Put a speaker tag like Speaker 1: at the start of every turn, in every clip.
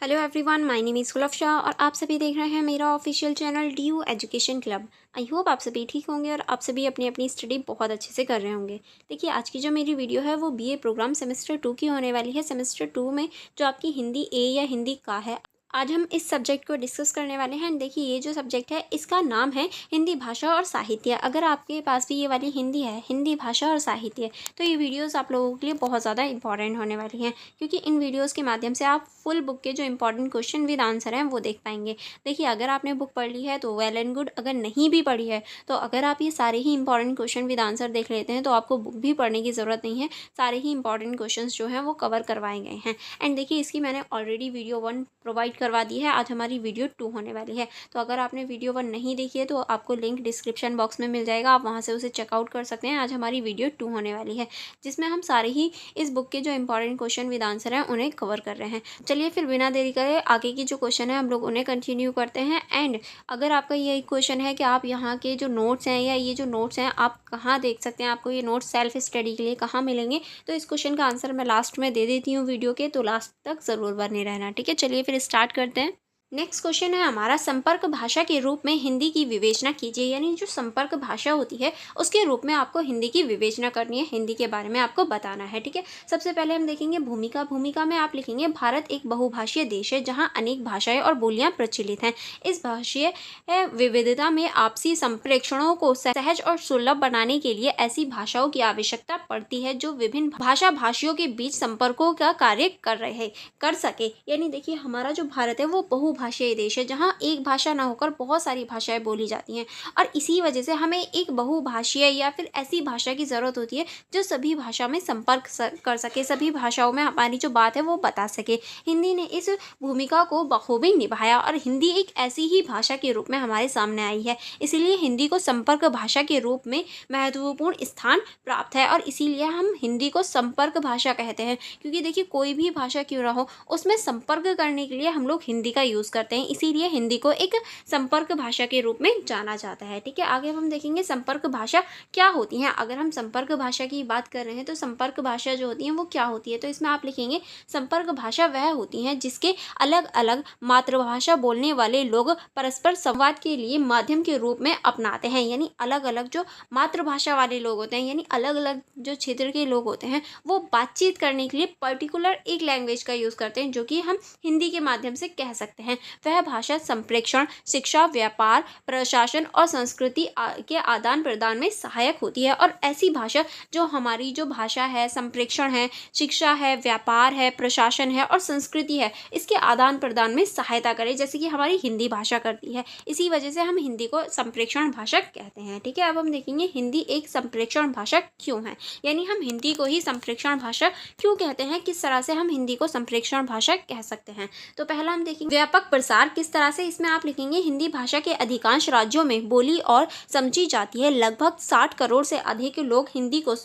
Speaker 1: Hello everyone, my name is Gulafsha और आप सभी देख रहे हैं मेरा official channel DU education club. I hope आप सभी ठीक होंगे और आप सभी अपनी अपनी स्टडी बहुत अच्छे से कर रहे होंगे। देखिए, आज की जो मेरी वीडियो है वो BA प्रोग्राम सेमेस्टर 2 की होने वाली है। सेमेस्टर 2 में जो आपकी हिंदी A या हिंदी का है, आज हम इस सब्जेक्ट को डिस्कस करने वाले हैं। देखिए, ये जो सब्जेक्ट है इसका नाम है हिंदी भाषा और साहित्य। अगर आपके पास भी ये वाली हिंदी है, हिंदी भाषा और साहित्य, तो ये वीडियोस आप लोगों के लिए बहुत ज़्यादा इंपॉर्टेंट होने वाली हैं, क्योंकि इन वीडियोस के माध्यम से आप फुल बुक के जो इंपॉर्टेंट क्वेश्चन विद आंसर हैं वो देख पाएंगे। देखिए, अगर आपने बुक पढ़ ली है तो वेल एंड गुड, अगर नहीं भी पढ़ी है तो अगर आप ये सारे ही इंपॉर्टेंट क्वेश्चन विद आंसर देख लेते हैं तो आपको बुक भी पढ़ने की ज़रूरत नहीं है। सारे ही इंपॉर्टेंट क्वेश्चन जो हैं वो कवर करवाए गए हैं। एंड देखिए, इसकी मैंने ऑलरेडी वीडियो 1 प्रोवाइड करवा दी है। आज हमारी वीडियो 2 होने वाली है। तो अगर आपने वीडियो 1 नहीं देखी है तो आपको लिंक डिस्क्रिप्शन बॉक्स में मिल जाएगा, आप वहाँ से उसे चेकआउट कर सकते हैं। आज हमारी वीडियो 2 होने वाली है, जिसमें हम सारे ही इस बुक के जो इंपॉर्टेंट क्वेश्चन विद आंसर हैं उन्हें कवर कर रहे हैं। चलिए फिर बिना देरी करे आगे की जो क्वेश्चन है हम लोग उन्हें कंटिन्यू करते हैं। एंड अगर आपका ये क्वेश्चन है कि आप यहाँ के जो नोट्स हैं या ये जो नोट्स हैं आप कहाँ देख सकते हैं, आपको ये नोट्स सेल्फ स्टडी के लिए कहाँ मिलेंगे, तो इस क्वेश्चन का आंसर मैं लास्ट में दे देती हूँ वीडियो के, तो लास्ट तक ज़रूर बने रहना। ठीक है, चलिए फिर स्टार्ट करते हैं। नेक्स्ट क्वेश्चन है हमारा, संपर्क भाषा के रूप में हिंदी की विवेचना कीजिए। यानी जो संपर्क भाषा होती है उसके रूप में आपको हिंदी की विवेचना करनी है, हिंदी के बारे में आपको बताना है। ठीक है, सबसे पहले हम देखेंगे भूमिका। भूमिका में आप लिखेंगे, भारत एक बहुभाषीय देश है जहाँ अनेक भाषाएं और बोलियां प्रचलित हैं। इस भाषीय विविधता में आपसी संप्रेषणों को सहज और सुलभ बनाने के लिए ऐसी भाषाओं की आवश्यकता पड़ती है जो विभिन्न भाषा भाषियों के बीच संपर्कों का कार्य कर सके। यानी देखिए, हमारा जो भारत है वो बहुभाषीय देश है जहाँ एक भाषा ना होकर बहुत सारी भाषाएं बोली जाती हैं, और इसी वजह से हमें एक बहुभाषीय या फिर ऐसी भाषा की ज़रूरत होती है जो सभी भाषा में संपर्क कर सके, सभी भाषाओं में हमारी जो बात है वो बता सके। हिंदी ने इस भूमिका को बखूबी निभाया और हिंदी एक ऐसी ही भाषा के रूप में हमारे सामने आई है। इसीलिए हिंदी को संपर्क भाषा के रूप में महत्वपूर्ण स्थान प्राप्त है, और इसीलिए हम हिंदी को संपर्क भाषा कहते हैं। क्योंकि देखिए, कोई भी भाषा क्यों ना हो, उसमें संपर्क करने के लिए हम लोग हिंदी का यूज़ करते हैं, इसीलिए हिंदी को एक संपर्क भाषा के रूप में जाना जाता है। ठीक है, आगे हम देखेंगे संपर्क भाषा क्या होती हैं। अगर हम संपर्क भाषा की बात कर रहे हैं तो संपर्क भाषा जो होती है वो क्या होती है, तो इसमें आप लिखेंगे, संपर्क भाषा वह होती हैं जिसके अलग अलग मातृभाषा बोलने वाले लोग परस्पर संवाद के लिए माध्यम के रूप में अपनाते हैं। यानी अलग अलग जो मातृभाषा वाले लोग होते हैं, यानी अलग अलग जो क्षेत्र के लोग होते हैं, वो बातचीत करने के लिए पर्टिकुलर एक लैंग्वेज का यूज़ करते हैं, जो कि हम हिंदी के माध्यम से कह सकते हैं। वह भाषा संप्रेषण, शिक्षा, व्यापार, प्रशासन और संस्कृति के आदान प्रदान में सहायक होती है। और ऐसी भाषा जो हमारी जो भाषा है, संप्रेषण है, शिक्षा है, व्यापार है, प्रशासन है और संस्कृति है, इसके आदान प्रदान में सहायता करे, जैसे कि हमारी हिंदी भाषा करती है। इसी वजह से हम हिंदी को संप्रेषण भाषा कहते हैं। ठीक है, अब हम देखेंगे हिंदी एक संप्रेषण भाषा क्यों है, यानी हम हिंदी को ही संप्रेषण भाषा क्यों कहते हैं, किस तरह से हम हिंदी को संप्रेषण भाषा कह सकते हैं। तो पहला हम देखेंगे व्यापक प्रसार किस तरह से। इसमें आप लिखेंगे, हिंदी भाषा के अधिकांश राज्यों में बोली और समझी जाती है। लगभग 60 करोड़ से अधिक लोग हिंदी को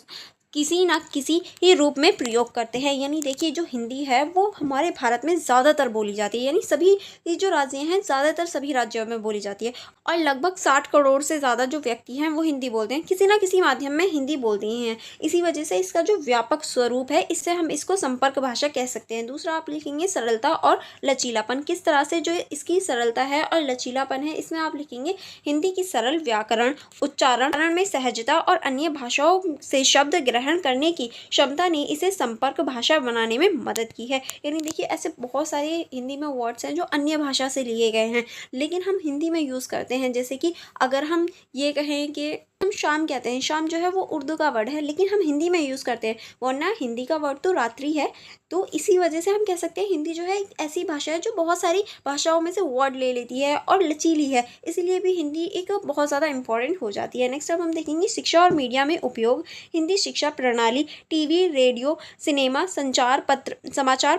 Speaker 1: किसी न किसी ही रूप में प्रयोग करते हैं। यानी देखिए, जो हिंदी है वो हमारे भारत में ज़्यादातर बोली जाती है, यानी सभी ये जो राज्य हैं ज़्यादातर सभी राज्यों में बोली जाती है, और लगभग 60 करोड़ से ज़्यादा जो व्यक्ति हैं वो हिंदी बोलते हैं, किसी न किसी माध्यम में हिंदी बोलते ही हैं। इसी वजह से इसका जो व्यापक स्वरूप है, इससे हम इसको संपर्क भाषा कह सकते हैं। दूसरा आप लिखेंगे सरलता और लचीलापन। किस तरह से जो इसकी सरलता है और लचीलापन है, इसमें आप लिखेंगे, हिंदी की सरल व्याकरण, उच्चारण में सहजता और अन्य भाषाओं से शब्द ग्रहण करने की क्षमता ने इसे संपर्क भाषा बनाने में मदद की है। यानी देखिए, ऐसे बहुत सारे हिंदी में वर्ड्स हैं जो अन्य भाषा से लिए गए हैं, लेकिन हम हिंदी में यूज़ करते हैं। जैसे कि अगर हम ये कहें कि हम शाम कहते हैं, शाम जो है वो उर्दू का वर्ड है, लेकिन हम हिंदी में यूज़ करते हैं, वरना हिंदी का वर्ड तो रात्रि है। तो इसी वजह से हम कह सकते हैं हिंदी जो है एक ऐसी भाषा है जो बहुत सारी भाषाओं में से वर्ड ले लेती है और लचीली है, इसीलिए भी हिंदी एक बहुत ज़्यादा इंपॉर्टेंट हो जाती है। नेक्स्ट अब हम देखेंगे शिक्षा और मीडिया में उपयोग। हिंदी शिक्षा प्रणाली, टीवी, रेडियो, सिनेमा, समाचार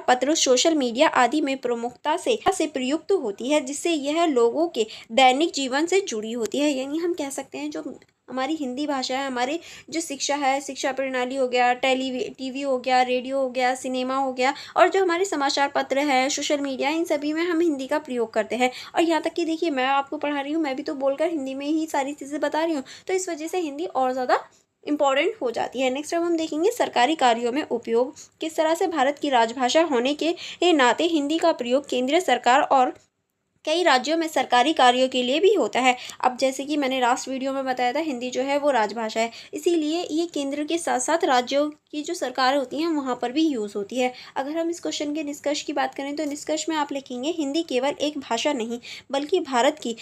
Speaker 1: पत्र, सोशल मीडिया आदि में प्रमुखता से प्रयुक्त होती है, जिससे यह लोगों के दैनिक जीवन से जुड़ी होती है। यानी हम कह सकते हैं जो हमारी हिंदी भाषा है, हमारी जो शिक्षा है, शिक्षा प्रणाली हो गया, टीवी हो गया, रेडियो हो गया, सिनेमा हो गया, और जो हमारे समाचार पत्र हैं, सोशल मीडिया, इन सभी में हम हिंदी का प्रयोग करते हैं। और यहाँ तक कि देखिए, मैं आपको पढ़ा रही हूँ, मैं भी तो बोलकर हिंदी में ही सारी चीज़ें बता रही हूँ, तो इस वजह से हिंदी और ज़्यादा इम्पॉर्टेंट हो जाती है। नेक्स्ट अब हम देखेंगे सरकारी कार्यों में उपयोग। किस तरह से भारत की राजभाषा होने के नाते हिंदी का प्रयोग केंद्रीय सरकार और कई राज्यों में सरकारी कार्यों के लिए भी होता है। अब जैसे कि मैंने लास्ट वीडियो में बताया था, हिंदी जो है वो राजभाषा है, इसीलिए ये केंद्र के साथ साथ राज्यों की जो सरकार होती हैं वहाँ पर भी यूज़ होती है। अगर हम इस क्वेश्चन के निष्कर्ष की बात करें तो निष्कर्ष में आप लिखेंगे हिंदी केवल एक भाषा नहीं बल्कि भारत की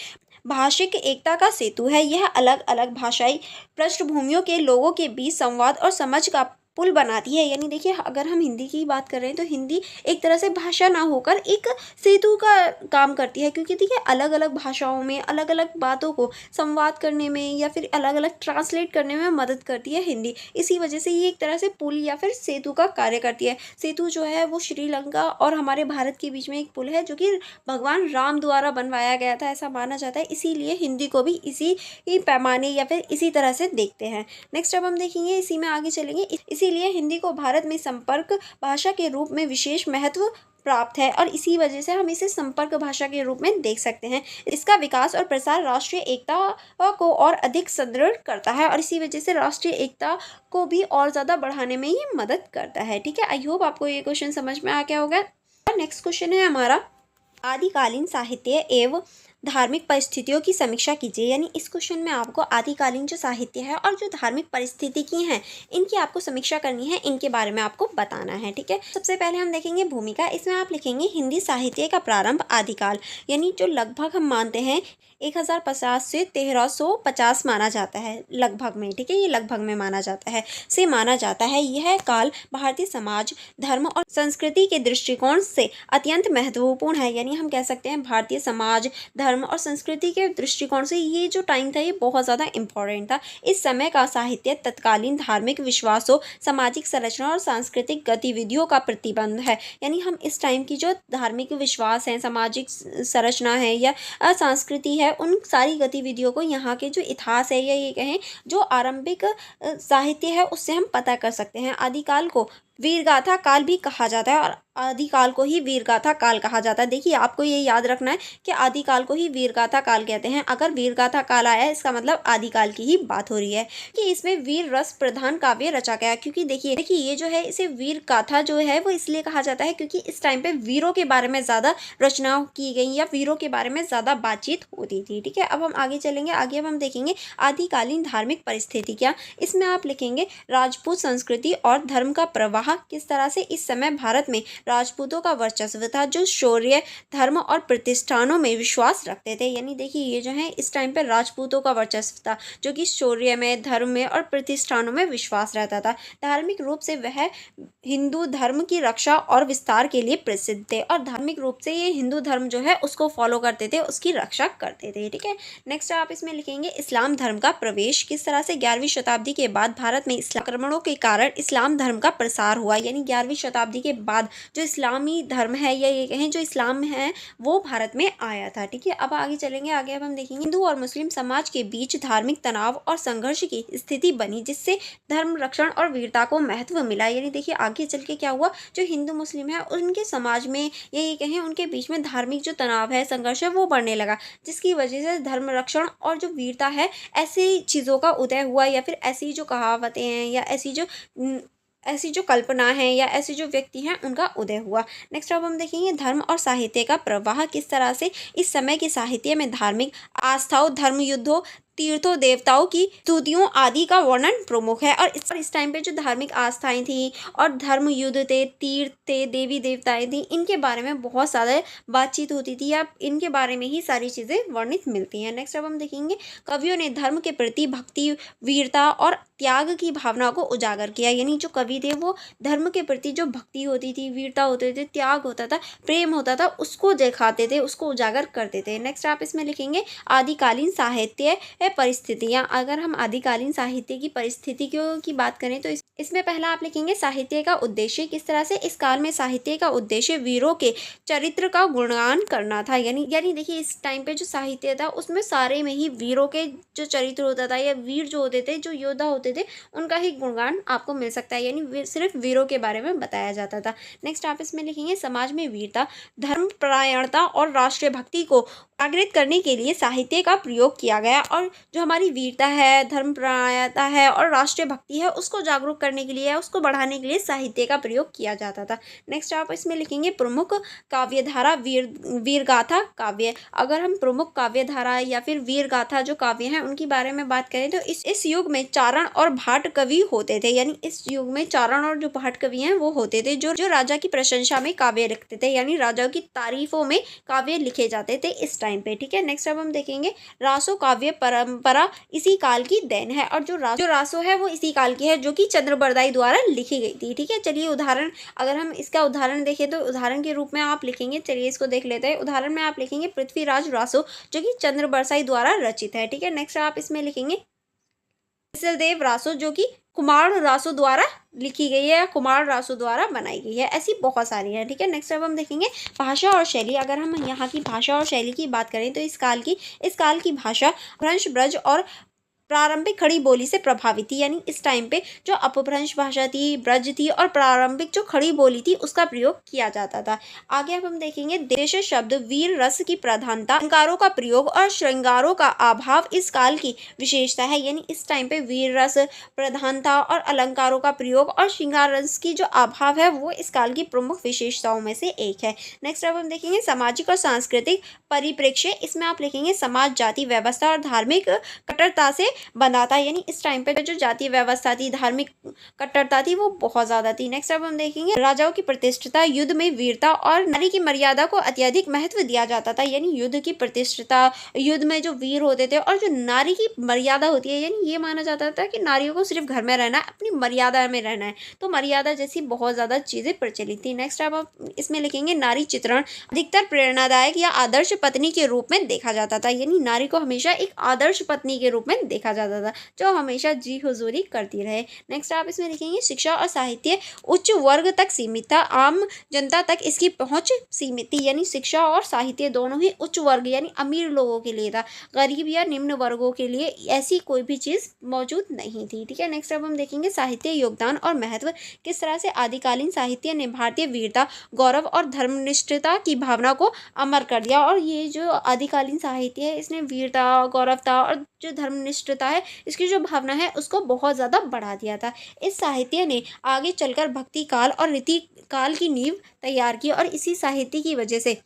Speaker 1: भाषिक एकता का सेतु है। यह अलग अलग भाषाई पृष्ठभूमियों के लोगों के बीच संवाद और समझ का पुल बनाती है। यानी देखिए, अगर हम हिंदी की बात कर रहे हैं तो हिंदी एक तरह से भाषा ना होकर एक सेतु का काम करती है, क्योंकि देखिए अलग अलग भाषाओं में अलग अलग बातों को संवाद करने में या फिर अलग अलग ट्रांसलेट करने में मदद करती है हिंदी। इसी वजह से ये एक तरह से पुल या फिर सेतु का कार्य करती है। सेतु जो है वो श्रीलंका और हमारे भारत के बीच में एक पुल है जो कि भगवान राम द्वारा बनवाया गया था, ऐसा माना जाता है। इसीलिए हिंदी को भी इसी पैमाने या फिर इसी तरह से देखते हैं। नेक्स्ट अब हम देखेंगे, इसी में आगे चलेंगे। इसीलिए हिंदी को भारत में संपर्क भाषा के रूप में विशेष महत्व प्राप्त है और इसी वजह से हम इसे संपर्क भाषा के रूप में देख सकते हैं। इसका विकास और प्रसार राष्ट्रीय एकता को और अधिक सुदृढ़ करता है और इसी वजह से राष्ट्रीय एकता को भी और ज़्यादा बढ़ाने में ये मदद करता है। ठीक है, आई होप आपको ये क्वेश्चन समझ में आ गया होगा। नेक्स्ट क्वेश्चन है हमारा, आदिकालीन साहित्य एवं धार्मिक परिस्थितियों की समीक्षा कीजिए। यानी इस क्वेश्चन में आपको आदिकालीन जो साहित्य है और जो धार्मिक परिस्थिति की हैं इनकी आपको समीक्षा करनी है, इनके बारे में आपको बताना है। ठीक है, सबसे पहले हम देखेंगे भूमिका। इसमें आप लिखेंगे हिंदी साहित्य का प्रारंभ आदिकाल, यानी जो लगभग हम मानते हैं 1050 से 1350 माना जाता है लगभग में। ठीक है, ये लगभग में माना जाता है, से माना जाता है। यह काल भारतीय समाज, धर्म और संस्कृति के दृष्टिकोण से अत्यंत महत्वपूर्ण है। यानी हम कह सकते हैं भारतीय समाज, धर्म और संस्कृति के दृष्टिकोण से ये जो टाइम था ये बहुत ज़्यादा इम्पोर्टेंट था। इस समय का साहित्य तत्कालीन धार्मिक विश्वासों, सामाजिक संरचना और सांस्कृतिक गतिविधियों का प्रतिबंध है। यानी हम इस टाइम की जो धार्मिक विश्वास हैं, सामाजिक संरचना है या संस्कृति है, उन सारी गतिविधियों को यहाँ के जो इतिहास है या ये कहें जो आरंभिक साहित्य है उससे हम पता कर सकते हैं। आदिकाल को वीरगाथा काल भी कहा जाता है और आदिकाल को ही वीरगाथा काल कहा जाता है। देखिए, आपको ये याद रखना है कि आदिकाल को ही वीरगाथा काल कहते हैं। अगर वीरगाथा काल आया है इसका मतलब आदिकाल की ही बात हो रही है कि इसमें वीर रस प्रधान काव्य रचा गया। क्योंकि देखिए ये जो है इसे वीर गाथा जो है वो इसलिए कहा जाता है क्योंकि इस टाइम पे वीरों के बारे में ज़्यादा रचना की गई या वीरों के बारे में ज़्यादा बातचीत होती थी। ठीक है, अब हम आगे चलेंगे। आगे अब हम देखेंगे आदिकालीन धार्मिक परिस्थिति क्या। इसमें आप लिखेंगे राजपूत संस्कृति और धर्म का प्रवाह। किस तरह से इस समय भारत में राजपूतों का वर्चस्व था जो शौर्य, धर्म और प्रतिष्ठानों में विश्वास रखते थे। यानी देखिए ये जो है इस टाइम पर राजपूतों का वर्चस्व था जो कि शौर्य में, धर्म में और प्रतिष्ठानों में विश्वास रहता था। धार्मिक रूप से वह हिंदू धर्म की रक्षा और विस्तार के लिए प्रसिद्ध थे और धार्मिक रूप से ये हिंदू धर्म जो है उसको फॉलो करते थे, उसकी रक्षा करते थे। ठीक है, नेक्स्ट आप इसमें लिखेंगे इस्लाम धर्म का प्रवेश। किस तरह से 11वीं शताब्दी के बाद भारत में इस्लाम आक्रमणों के कारण इस्लाम धर्म का प्रसार हुआ। यानी 11वीं शताब्दी के बाद जो इस्लामी धर्म है या ये कहें जो इस्लाम है वो भारत में आया था। ठीक है, अब आगे चलेंगे। आगे अब हम देखेंगे हिंदू और मुस्लिम समाज के बीच धार्मिक तनाव और संघर्ष की स्थिति बनी जिससे धर्म रक्षण और वीरता को महत्व मिला। यानी देखिए आगे चल के क्या हुआ, जो हिंदू मुस्लिम है उनके समाज में या ये कहें उनके बीच में धार्मिक जो तनाव है, संघर्ष है वो बढ़ने लगा, जिसकी वजह से धर्म रक्षण और जो वीरता है ऐसी चीज़ों का उदय हुआ या फिर ऐसी जो कहावतें हैं या ऐसी जो कल्पना है या ऐसे जो व्यक्ति हैं उनका उदय हुआ। नेक्स्ट अब हम देखेंगे धर्म और साहित्य का प्रवाह। किस तरह से इस समय के साहित्य में धार्मिक आस्थाओं, धर्म युद्धों, तीर्थों, देवताओं की स्तुतियों आदि का वर्णन प्रमुख है। और इस टाइम पे जो धार्मिक आस्थाएं थी और धर्म युद्ध थे, तीर्थ थे, देवी देवताएं थी, इनके बारे में बहुत ज़्यादा बातचीत होती थी या इनके बारे में ही सारी चीज़ें वर्णित मिलती हैं। नेक्स्ट अब हम देखेंगे कवियों ने धर्म के प्रति भक्ति, वीरता और त्याग की भावना को उजागर किया। यानी जो कवि थे वो धर्म के प्रति जो भक्ति होती थी, वीरता होते थे, त्याग होता था, प्रेम होता था, उसको दिखाते थे, उसको उजागर करते थे। नेक्स्ट आप इसमें लिखेंगे आदिकालीन साहित्य परिस्थितियाँ। अगर हम आदिकालीन साहित्य की परिस्थितियों की बात करें तो इसमें पहला आप लिखेंगे साहित्य का उद्देश्य। किस तरह से इस काल में साहित्य का उद्देश्य वीरों के चरित्र का गुणगान करना था। यानी देखिए इस टाइम पे जो साहित्य था उसमें सारे में ही वीरों के जो चरित्र होता था या वीर जो होते थे, जो योद्धा होते थे, उनका ही गुणगान आपको मिल सकता है। यानी सिर्फ वीरों के बारे में बताया जाता था। नेक्स्ट आप इसमें लिखेंगे समाज में वीरता, धर्म परायणता और राष्ट्रीय भक्ति को जागृत करने के लिए साहित्य का प्रयोग किया गया और जो हमारी वीरता है, धर्मपरायणता है और राष्ट्रीय भक्ति है उसको जागरूक करने के लिए, उसको बढ़ाने के लिए साहित्य का प्रयोग किया जाता था। नेक्स्ट आप इसमें लिखेंगे प्रमुख काव्यधारा वीरगाथा काव्य। अगर हम प्रमुख काव्यधारा या फिर वीरगाथा जो काव्य हैं उनकी बारे में बात करें तो इस युग में चारण और भाट कवि होते थे। यानी इस युग में चारण और जो भाट कवि हैं वो होते थे जो राजा की प्रशंसा में काव्य लिखते थे, यानी राजाओं की तारीफों में काव्य लिखे जाते थे इस टाइम पे। ठीक है, नेक्स्ट अब हम देखेंगे रासो काव्य परंपरा इसी काल की देन है, और जो रासो है वो इसी काल की है जो कि चंद्रबरदाई द्वारा लिखी गई थी। ठीक है, चलिए उदाहरण, अगर हम इसका उदाहरण देखें तो उदाहरण के रूप में आप लिखेंगे, चलिए इसको देख लेते हैं। उदाहरण में आप लिखेंगे पृथ्वीराज रासो जो कि चंद्रबरसाई द्वारा रचित है। ठीक है, नेक्स्ट आप इसमें लिखेंगे देव रासो जो कि कुमार रासो द्वारा लिखी गई है या कुमार रासो द्वारा बनाई गई है। ऐसी बहुत सारी है। ठीक है, नेक्स्ट अब हम देखेंगे भाषा और शैली। अगर हम यहाँ की भाषा और शैली की बात करें तो इस काल की भाषा भ्रंश, ब्रज और प्रारंभिक खड़ी बोली से प्रभावित थी। यानी इस टाइम पे जो अपभ्रंश भाषा थी, ब्रज थी और प्रारंभिक जो खड़ी बोली थी उसका प्रयोग किया जाता था। आगे अब हम देखेंगे देश शब्द, वीर रस की प्रधानता, अलंकारों का प्रयोग और श्रृंगारों का अभाव इस काल की विशेषता है। यानी इस टाइम पे वीर रस, प्रधानता और अलंकारों का प्रयोग और श्रृंगार रस की जो अभाव है वो इस काल की प्रमुख विशेषताओं में से एक है। नेक्स्ट अब हम देखेंगे सामाजिक और सांस्कृतिक परिप्रेक्ष्य। इसमें आप लिखेंगे समाज, जाति व्यवस्था और धार्मिक कट्टरता से बंधा था। यानी इस टाइम पे जो जातीय व्यवस्था थी, धार्मिक कट्टरता थी वो बहुत ज्यादा थी। नेक्स्ट अब हम देखेंगे राजाओं की प्रतिष्ठिता, युद्ध में वीरता और नारी की मर्यादा को अत्यधिक महत्व दिया जाता था। यानी युद्ध की प्रतिष्ठिता, युद्ध में जो वीर होते थे और जो नारी की मर्यादा होती है, यानी ये माना जाता था कि नारियों को सिर्फ घर में रहना है, अपनी मर्यादा में रहना है। तो मर्यादा जैसी बहुत ज्यादा चीजें प्रचलित थी। नेक्स्ट अब आप इसमें लिखेंगे नारी चित्रण, अधिकतर प्रेरणादायक या आदर्श पत्नी के रूप में देखा जाता था। यानी नारी को हमेशा एक आदर्श पत्नी के रूप में देखा जाता था जो हमेशा जी हुजूरी करती रहे। नेक्स्ट आप इसमें लिखेंगे शिक्षा और साहित्य उच्च वर्ग तक सीमित था, आम जनता तक इसकी पहुंच सीमित थी। यानी शिक्षा और साहित्य दोनों ही उच्च वर्ग यानी अमीर लोगों के लिए था, गरीब या निम्न वर्गों के लिए ऐसी कोई भी चीज मौजूद नहीं थी। ठीक है, नेक्स्ट अब हम देखेंगे साहित्य योगदान और महत्व। किस तरह से आदिकालीन साहित्य ने भारतीय वीरता, गौरव और धर्मनिष्ठता की भावना को अमर कर दिया। और ये जो आदिकालीन साहित्य है इसने वीरता, गौरवता और जो धर्मनिष्ठता है इसकी जो भावना है उसको बहुत ज़्यादा बढ़ा दिया था। इस साहित्य ने आगे चलकर भक्ति काल और रीति काल की नींव तैयार की, और इसी साहित्य की वजह से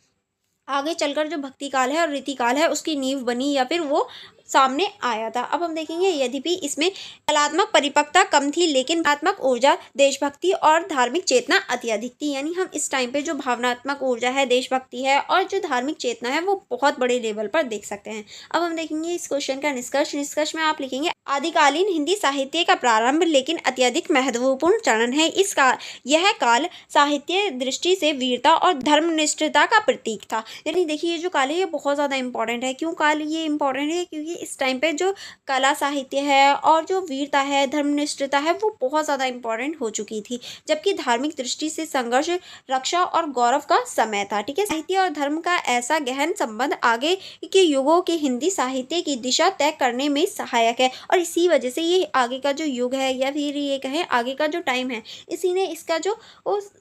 Speaker 1: आगे चलकर जो भक्ति काल है और रीति काल है उसकी नींव बनी या फिर वो सामने आया था। अब हम देखेंगे यद्यपि इसमें कलात्मक परिपक्वता कम थी लेकिन भावनात्मक ऊर्जा, देशभक्ति और धार्मिक चेतना अत्यधिक थी। यानी हम इस टाइम पे जो भावनात्मक ऊर्जा है, देशभक्ति है और जो धार्मिक चेतना है वो बहुत बड़े लेवल पर देख सकते हैं। अब हम देखेंगे इस क्वेश्चन का निष्कर्ष में आप लिखेंगे आदिकालीन हिंदी साहित्य का प्रारंभ लेकिन अत्यधिक महत्वपूर्ण चरण है। यह काल साहित्य दृष्टि से वीरता और धर्मनिष्ठता का प्रतीक था। यानी देखिए ये जो काल है ये बहुत ज़्यादा इंपॉर्टेंट है। क्यों काल ये इंपॉर्टेंट है? क्योंकि इस टाइम पे जो कला साहित्य है और जो वीरता है, धर्मनिष्ठता है वो बहुत ज़्यादा इंपॉर्टेंट हो चुकी थी, जबकि धार्मिक दृष्टि से संघर्ष, रक्षा और गौरव का समय था। ठीक है, साहित्य और धर्म का ऐसा गहन संबंध आगे के युगों के हिंदी साहित्य की दिशा तय करने में सहायक है, और इसी वजह से ये आगे का जो युग है या फिर ये कहें आगे का जो टाइम है इसी ने इसका जो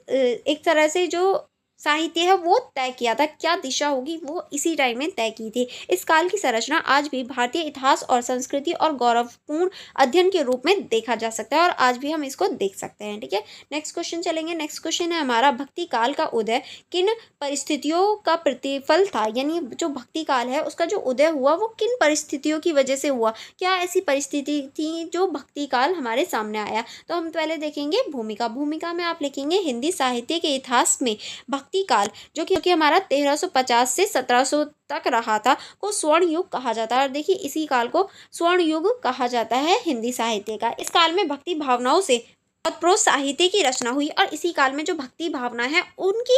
Speaker 1: एक तरह से जो साहित्य है वो तय किया था, क्या दिशा होगी वो इसी टाइम में तय की थी। इस काल की संरचना आज भी भारतीय इतिहास और संस्कृति और गौरवपूर्ण अध्ययन के रूप में देखा जा सकता है और आज भी हम इसको देख सकते हैं। ठीक है, नेक्स्ट क्वेश्चन चलेंगे। नेक्स्ट क्वेश्चन है हमारा भक्ति काल का उदय किन परिस्थितियों का प्रतिफल था। यानी जो भक्ति काल है उसका जो उदय हुआ वो किन परिस्थितियों की वजह से हुआ, क्या ऐसी परिस्थिति थी जो भक्ति काल हमारे सामने आया। तो हम पहले देखेंगे भूमिका में आप लिखेंगे हिंदी साहित्य के इतिहास में भक्ति काल जो कि हमारा 1350 से 1700 तक रहा था को स्वर्ण युग कहा जाता है। और देखिए इसी काल को स्वर्ण युग कहा जाता है हिंदी साहित्य का। इस काल में भक्ति भावनाओं से प्रोत साहित्य की रचना हुई और इसी काल में जो भक्ति भावना है उनकी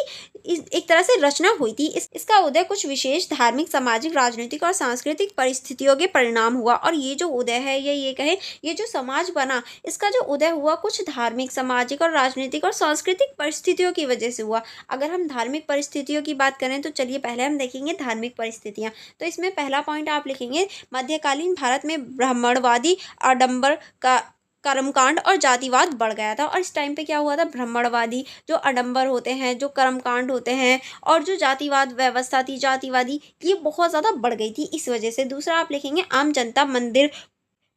Speaker 1: एक तरह से रचना हुई थी। इसका उदय कुछ विशेष धार्मिक, सामाजिक, राजनीतिक और सांस्कृतिक परिस्थितियों के परिणाम हुआ। और ये जो उदय है या ये कहें ये जो समाज बना इसका जो उदय हुआ कुछ धार्मिक, सामाजिक और राजनीतिक और सांस्कृतिक परिस्थितियों की वजह से हुआ। अगर हम धार्मिक परिस्थितियों की बात करें तो चलिए पहले हम देखेंगे धार्मिक परिस्थितियाँ। तो इसमें पहला पॉइंट आप लिखेंगे मध्यकालीन भारत में ब्राह्मणवादी आडंबर का कर्मकांड और जातिवाद बढ़ गया था। और इस टाइम पे क्या हुआ था, ब्राह्मणवादी जो आडंबर होते हैं, जो कर्मकांड होते हैं और जो जातिवाद व्यवस्था थी जातिवादी, ये बहुत ज़्यादा बढ़ गई थी इस वजह से। दूसरा आप लिखेंगे आम जनता मंदिर,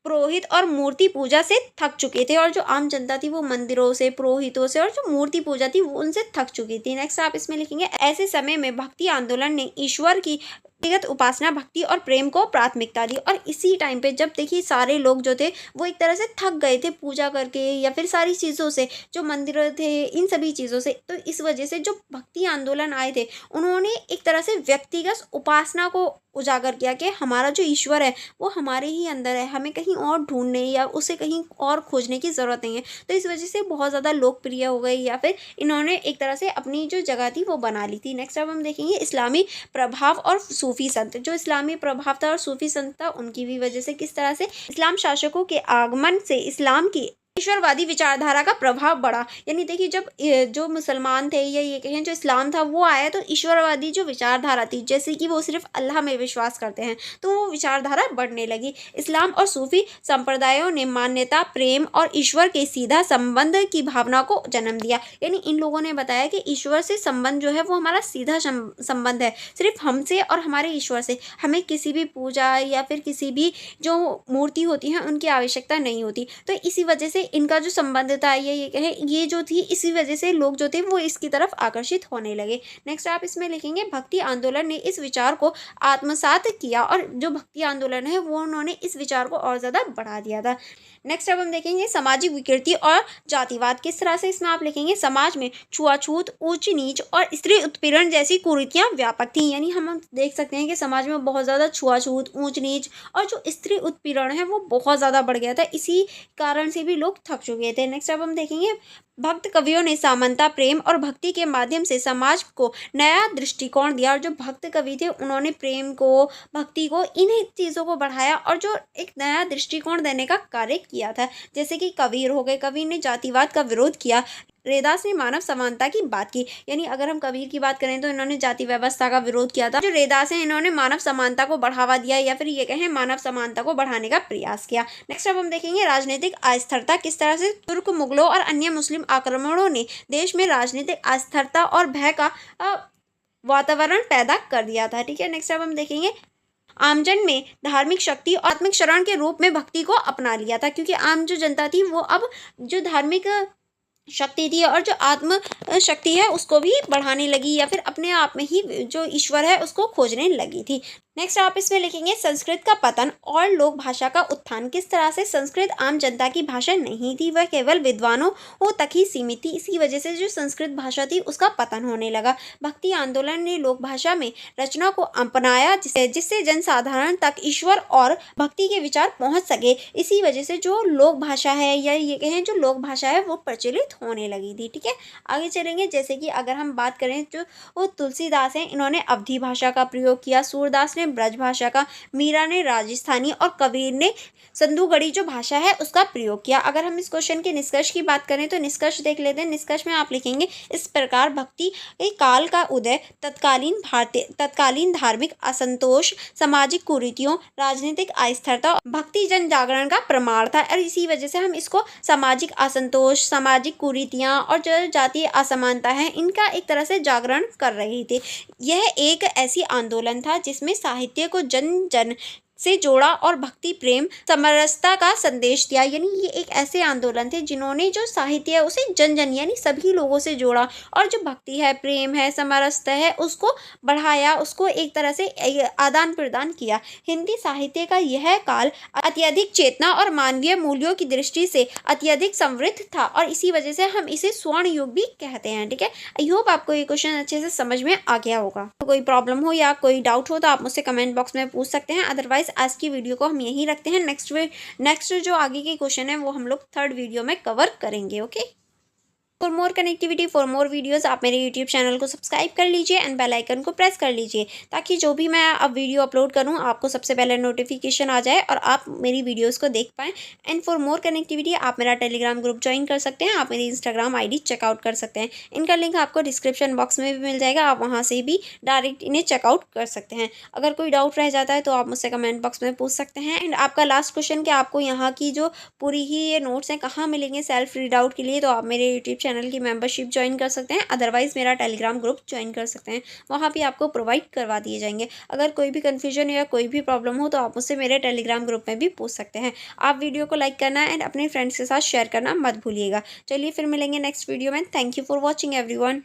Speaker 1: पुरोहित और मूर्ति पूजा से थक चुके थे। और जो आम जनता थी वो मंदिरों से, पुरोहितों से और जो मूर्ति पूजा थी वो उनसे थक चुकी थी। नेक्स्ट आप इसमें लिखेंगे ऐसे समय में भक्ति आंदोलन ने ईश्वर की व्यक्तिगत उपासना, भक्ति और प्रेम को प्राथमिकता दी। और इसी टाइम पे जब देखिए सारे लोग जो थे वो एक तरह से थक गए थे पूजा करके या फिर सारी चीज़ों से, जो मंदिर थे इन सभी चीज़ों से, तो इस वजह से जो भक्ति आंदोलन आए थे उन्होंने एक तरह से व्यक्तिगत उपासना को उजागर किया कि हमारा जो ईश्वर है वो हमारे ही अंदर है, हमें कहीं और ढूंढने या उसे कहीं और खोजने की ज़रूरत नहीं है। तो इस वजह से बहुत ज़्यादा लोकप्रिय हो गई या फिर इन्होंने एक तरह से अपनी जो जगह थी वो बना ली थी। नेक्स्ट अब हम देखेंगे इस्लामी प्रभाव और सूफी संत। जो इस्लामी प्रभाव था और सूफी संत था उनकी भी वजह से किस तरह से इस्लाम शासकों के आगमन से इस्लाम की ईश्वरवादी विचारधारा का प्रभाव बढ़ा। यानी देखिए जब जो मुसलमान थे या ये कहें जो इस्लाम था वो आया तो ईश्वरवादी जो विचारधारा थी, जैसे कि वो सिर्फ अल्लाह में विश्वास करते हैं, तो वो विचारधारा बढ़ने लगी। इस्लाम और सूफी संप्रदायों ने मान्यता, प्रेम और ईश्वर के सीधा संबंध की भावना को जन्म दिया। यानी इन लोगों ने बताया कि ईश्वर से संबंध जो है वो हमारा सीधा संबंध है, सिर्फ हमसे और हमारे ईश्वर से। हमें किसी भी पूजा या फिर किसी भी जो मूर्ति होती है उनकी आवश्यकता नहीं होती। तो इसी वजह से इनका जो संबंध था ये कहें ये जो थी, इसी वजह से लोग जो थे वो इसकी तरफ आकर्षित होने लगे। नेक्स्ट आप इसमें लिखेंगे भक्ति आंदोलन ने इस विचार को आत्मसात किया और जो भक्ति आंदोलन है वो उन्होंने इस विचार को और ज़्यादा बढ़ा दिया था। नेक्स्ट अब हम देखेंगे सामाजिक विकृति और जातिवाद। किस तरह से इसमें आप लिखेंगे समाज में छुआछूत, ऊंच नीच और स्त्री उत्पीड़न जैसी कुरीतियां व्यापक थी। यानी हम देख सकते हैं कि समाज में बहुत ज़्यादा छुआछूत, ऊंच नीच और जो स्त्री उत्पीड़न है वो बहुत ज़्यादा बढ़ गया था। इसी कारण से भी लोग थक चुके थे। नेक्स्ट अब हम देखेंगे भक्त कवियों ने समानता, प्रेम और भक्ति के माध्यम से समाज को नया दृष्टिकोण दिया। और जो भक्त कवि थे उन्होंने प्रेम को, भक्ति को, इन्हीं चीज़ों को बढ़ाया और जो एक नया दृष्टिकोण देने का कार्य किया था। जैसे कि कबीर हो गए, कबीर ने जातिवाद का विरोध किया, रैदास ने मानव समानता की बात की। यानी अगर हम कबीर की बात करें तो इन्होंने जाति व्यवस्था का विरोध किया था। जो रैदास हैं इन्होंने मानव समानता को बढ़ावा दिया या फिर ये कहें मानव समानता को बढ़ाने का प्रयास किया। नेक्स्ट अब हम देखेंगे राजनीतिक अस्थिरता। किस तरह से तुर्क, मुगलों और अन्य मुस्लिम आक्रमणों ने देश में राजनीतिक अस्थिरता और भय का वातावरण पैदा कर दिया था। ठीक है, नेक्स्ट अब हम देखेंगे आमजन में धार्मिक शक्ति और आत्मिक शरण के रूप में भक्ति को अपना लिया था, क्योंकि आम जो जनता थी वो अब जो धार्मिक शक्ति थी और जो आत्म शक्ति है उसको भी बढ़ाने लगी या फिर अपने आप में ही जो ईश्वर है उसको खोजने लगी थी। नेक्स्ट आप इसमें लिखेंगे संस्कृत का पतन और लोक भाषा का उत्थान। किस तरह से संस्कृत आम जनता की भाषा नहीं थी, वह केवल विद्वानों तक ही सीमित थी। इसी वजह से जो संस्कृत भाषा थी उसका पतन होने लगा। भक्ति आंदोलन ने लोक भाषा में रचना को अपनाया जिससे जनसाधारण तक ईश्वर और भक्ति के विचार पहुंच सके। इसी वजह से जो लोक भाषा है या ये कहें जो लोक भाषा है वो प्रचलित होने लगी थी। ठीक है, आगे चलेंगे। जैसे कि अगर हम बात करें जो वो तुलसीदास हैं इन्होंने अवधी भाषा का प्रयोग किया, सूरदास ने ब्रज भाषा का, मीरा ने राजस्थानी और कबीर ने सिंधुगढ़ी जो भाषा है उसका प्रयोग किया। अगर हम इस क्वेश्चन के निष्कर्ष की बात करें तो निष्कर्ष देख लेते हैं। निष्कर्ष में आप लिखेंगे इस प्रकार भक्ति काल का उदय तत्कालीन धार्मिक असंतोष, सामाजिक कुरीतियों, राजनीतिक अस्थिरता, भक्ति जन जागरण का प्रमाण था। और इसी वजह से हम इसको सामाजिक असंतोष, सामाजिक कुरीतियां और जो जातीय असमानता है इनका एक तरह से जागरण कर रही थी। यह एक ऐसी आंदोलन था जिसमें साहित्य को जन जन से जोड़ा और भक्ति, प्रेम, समरसता का संदेश दिया। यानी ये एक ऐसे आंदोलन थे जिन्होंने जो साहित्य है उसे जन जन यानी सभी लोगों से जोड़ा और जो भक्ति है, प्रेम है, समरसता है उसको बढ़ाया, उसको एक तरह से आदान प्रदान किया। हिंदी साहित्य का यह काल अत्यधिक चेतना और मानवीय मूल्यों की दृष्टि से अत्यधिक समृद्ध था और इसी वजह से हम इसे स्वर्ण युग भी कहते हैं। ठीक है, आई होप आपको ये क्वेश्चन अच्छे से समझ में आ गया होगा। तो कोई प्रॉब्लम हो या कोई डाउट हो तो आप मुझसे कमेंट बॉक्स में पूछ सकते हैं। अदरवाइज आज की वीडियो को हम यहीं रखते हैं। नेक्स्ट जो आगे के क्वेश्चन है वो हम लोग थर्ड वीडियो में कवर करेंगे। Okay. For more connectivity, for more videos आप मेरे यूट्यूब चैनल को सब्सक्राइब कर लीजिए एंड बेल आइकन को प्रेस कर लीजिए, ताकि जो भी मैं अब वीडियो अपलोड करूं आपको सबसे पहले नोटिफिकेशन आ जाए और आप मेरी वीडियोस को देख पाएँ। एंड फॉर मोर कनेक्टिविटी आप मेरा टेलीग्राम ग्रुप ज्वाइन कर सकते हैं, आप मेरी इंस्टाग्राम आईडी चेकआउट कर सकते हैं। इनका लिंक आपको डिस्क्रिप्शन बॉक्स में भी मिल जाएगा, आप वहाँ से भी डायरेक्ट इन्हें चेकआउट कर सकते हैं। अगर कोई डाउट रह जाता है तो आप मुझसे कमेंट बॉक्स में पूछ सकते हैं। एंड आपका लास्ट क्वेश्चन कि आपको यहाँ की जो पूरी ही ये नोट्स हैं कहाँ मिलेंगे सेल्फ रीड आउट के लिए, तो आप मेरे यूट्यूब चैनल की मेंबरशिप ज्वाइन कर सकते हैं, अदरवाइज़ मेरा टेलीग्राम ग्रुप ज्वाइन कर सकते हैं, वहाँ भी आपको प्रोवाइड करवा दिए जाएंगे। अगर कोई भी कन्फ्यूजन या कोई भी प्रॉब्लम हो तो आप मुझसे मेरे टेलीग्राम ग्रुप में भी पूछ सकते हैं। आप वीडियो को लाइक करना एंड अपने फ्रेंड्स के साथ शेयर करना मत भूलिएगा। चलिए फिर मिलेंगे नेक्स्ट वीडियो में। Thank you for watching everyone.